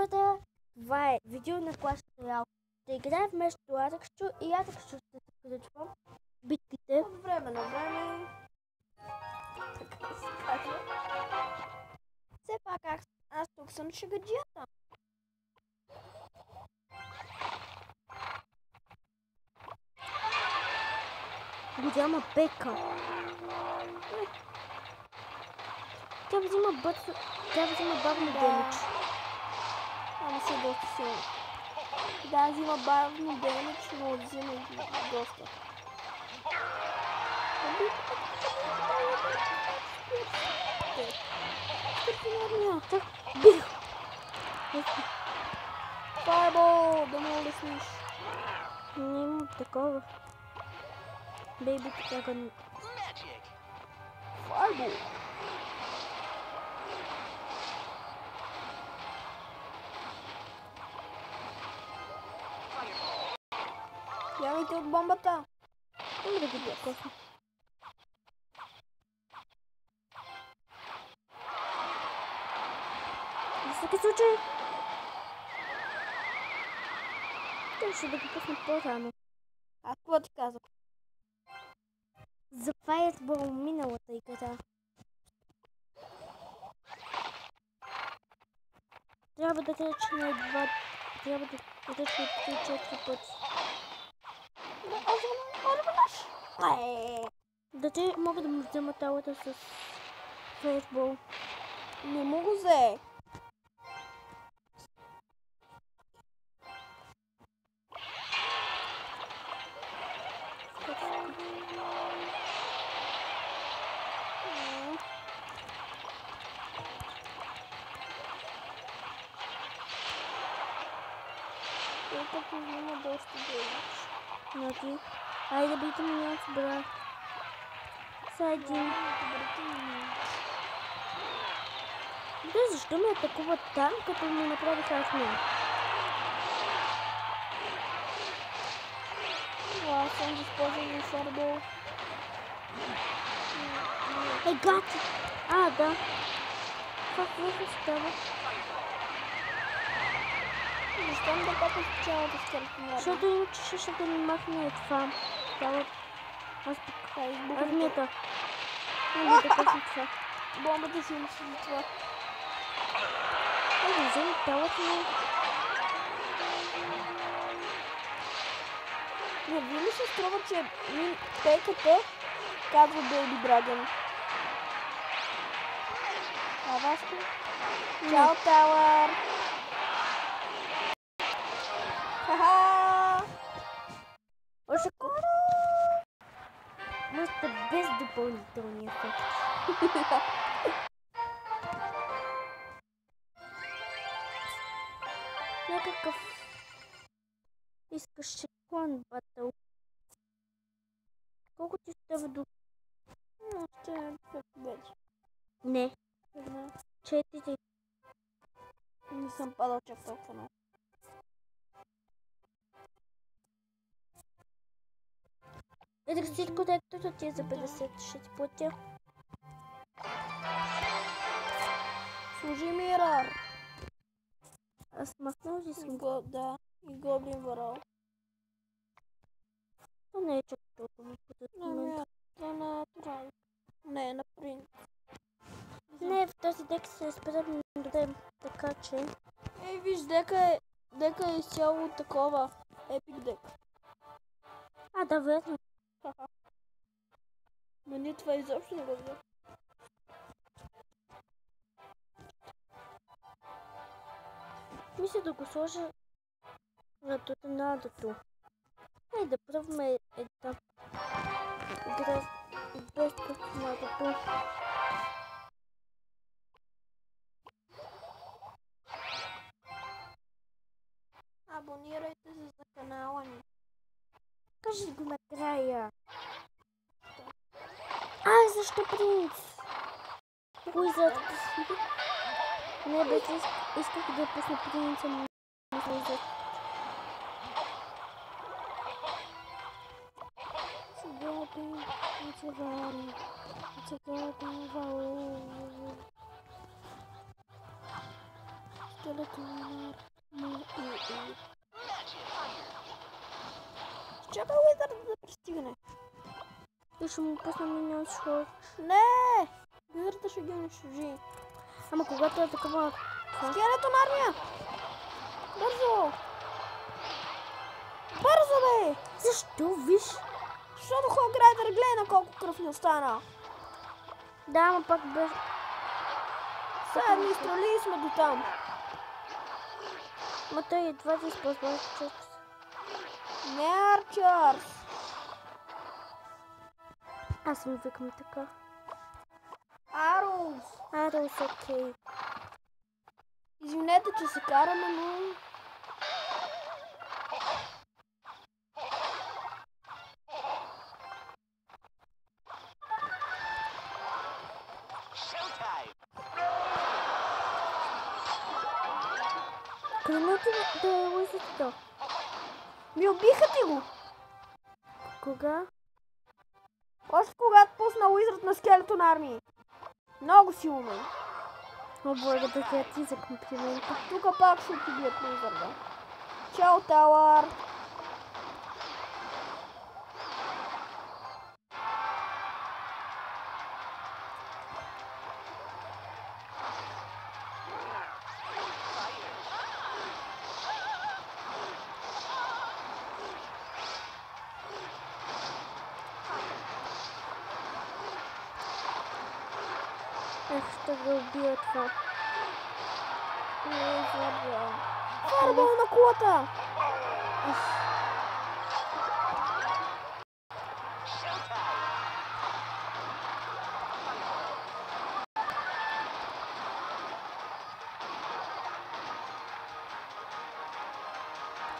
Това е видео на Clash Royale. Да играем вместо Атакчо и Атакчо ще се включвам битките. От време на време. Така да се каже. Все пак аз тук съм шегаджията. Голяма пека. Тя взима бавно демидж. Ама си доста силно. Да, взима бавно демидж, но взима и доста. Бих! Файбол, да му улесниш. Не имам такова. Бейби така не... Файбол. Бягайте от бомбата. Има да ги докосна. За всеки случай... Трябваше да го пусна по-рано. Аз какво ти казах? За Fireball миналата игра. Трябва да рече на едва... Трябва да рече 3-4 пъти. Да те мога да му взема талата с Fireball. Не му го взе. Ето позима доста демидж. Значи, айде бийте ми няма събра. Сайди. Да, защо ме атакуват там, като ми направиха аз мен? Аз съм използвал за Файбол. Гати! А, да. Какво става? Защо не да папа цялата скърпина? Защото иначе ще да ми махне това. Цялата... Аз пък... Армията. Не да късна това. Бомбата си имаше за това. Да вземи талата ми. Не ви ли се струва, че пеката казва Baby Dragon? А Васко? Чао, Тауър! Ха-ха! Още колко? Може без допълнителния ефект. Някакъв... Искаш клан батъл. Колко ти става до... Ще е вече. Не. 4. Не съм падал чак толкова много. Едър всичко, тъй като ти е за 50, ще ти платя. Служи Мирър! Аз махнал ли съм? Да, и Гоблин Варал. То не е чак толкова в момента. Не, на принц. Не, в този дек се спрем да дадем, така че... Ей, виж, дека е изцяло такова. Епик дек. А, да, верно. Но ние това изобщо не го взе. Мисля да го сложа на торнадото. Ей, да пробваме една игра без торнадото. Абонирайте се за канала ни. Кажи го накрая. Ай, защо принц? Кой зад? Не, бе, исках да пусна принца ми. Скелетонар. Чакай Уизърд да пристигне. И ще му пусна минал шорт. Не! Уизърда ще ги унищожи. Ама когато е такова... Скелетон армия! Бързо! Бързо, бе! Защо? Виж? Защото Хог Райдър гледа на колко кръв ни остана. Да, ама пак без... Сега ни изстрели сме до там. Ма той едва да използва чест. Не Арчърс! Аз ми викам така. Ароус! Арус, окей. Извинете, че се караме, но... Къде да е лъжето? Ми убиха ти го! Кога? Още когато пусна Уизърд на Скелетон армии. Много си умен. О, благодаря ти за комплимента. Тук пак ще ти бият Уизърда. Чао, Тауър! Ех, ще го убия това. Уизърда. Фарбал на кулата!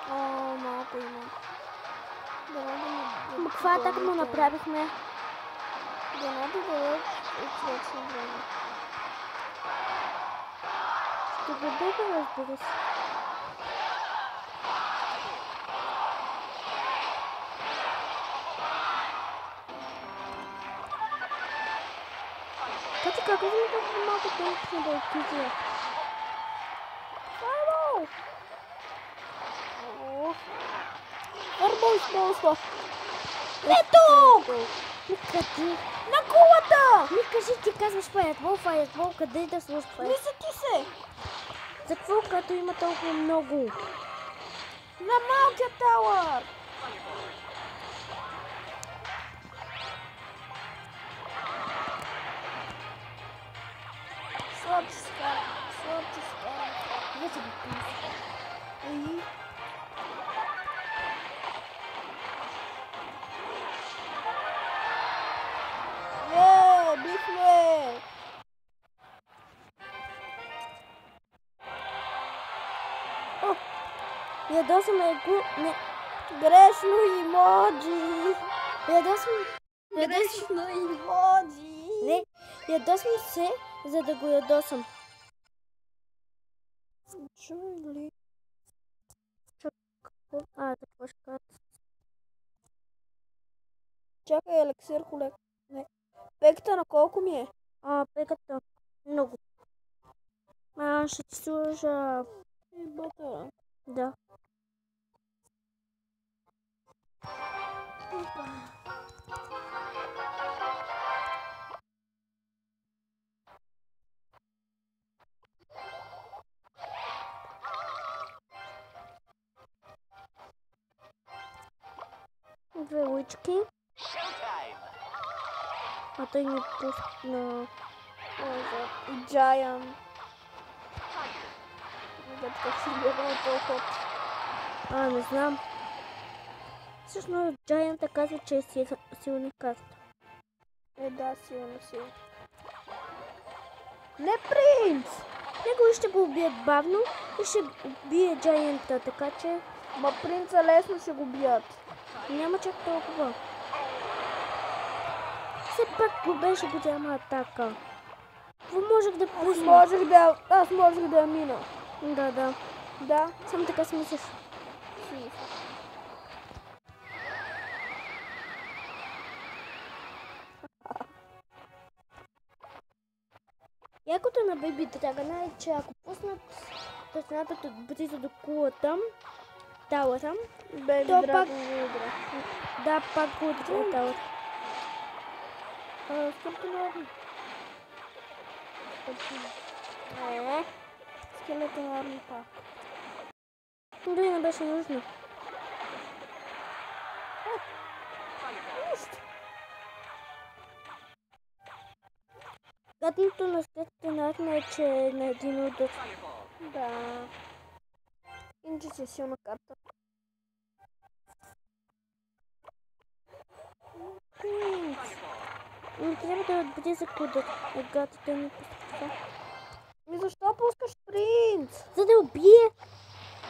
О, малко има. Ма каква атака му направихме? Да не дадат отвечно време. Ще го бега, разбира се. Кати, как ми толкова малко темпно да отиде? Фарбал! Фарбал използва. Не тук! Къде? На кулата! Ми кажи, ти казваш фаетбол, къде да сложиш фаетбол? Мисля ти се! За какво, като има толкова много? На малкия тауър! Слаб ще скарам. Вече го казвам. И... Бихме! О! Ядосаме го... Не. Грешно емоджи! Ядосам... Емоджи! Не, ядосам се, за да го ядосам. Чуй ли? А, какво ще кажа? Чакай, елексир холек. Не. Пеката на колко ми е? Пеката. Много. Ще ти сложа... И бътъра. Да. Две лъчки. А той ни пусна... И Джайан. Виждат как си бяга на този ход. Не знам. Всъщност Giant казва, че е силна каста. Да, силно. Не, принц! Него ще го убият бавно и ще убие Giant, така че... Ма принца лесно ще го бият. Няма чак толкова. Все пак го беше голяма атака. Какво можех да пусна? Аз можех да я мина. Да. Да. Само така си мислиш. Якото на Baby Dragon е, че ако пуснат Тъсната близо до кулата. Талата. Беби То Драгон пак- го удря. Да, пак го удря талата. Скелетен арми. Не. Скелетен арми пак. Дори не беше нужно. Нищо. Гадното на скелетен арми е, че е на един удар. Да. Иначе си е силна карта. Не трябва да бъде за кудър. Гадите ни пуска. И защо пускаш принц? За да убие.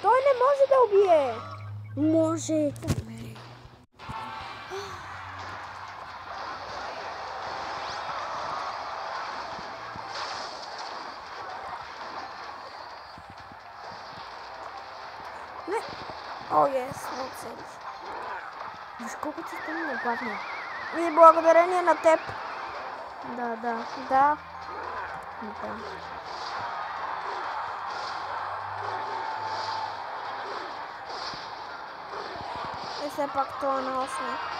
Той не може да убие. Може. Не. О, ес, много цели. Виж колко ти стана набавно. И благодарение на теб. Да. Да. И все пак това е на 8.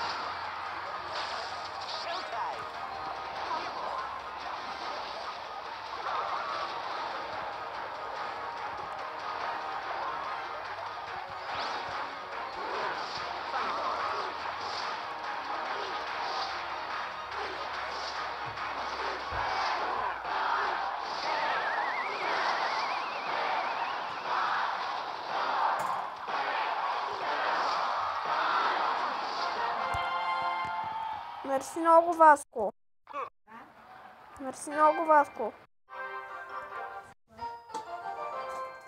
Мерси много, Васко. Мерси много, Васко.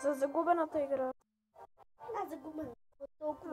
За загубената игра. Аз загубен. Толкова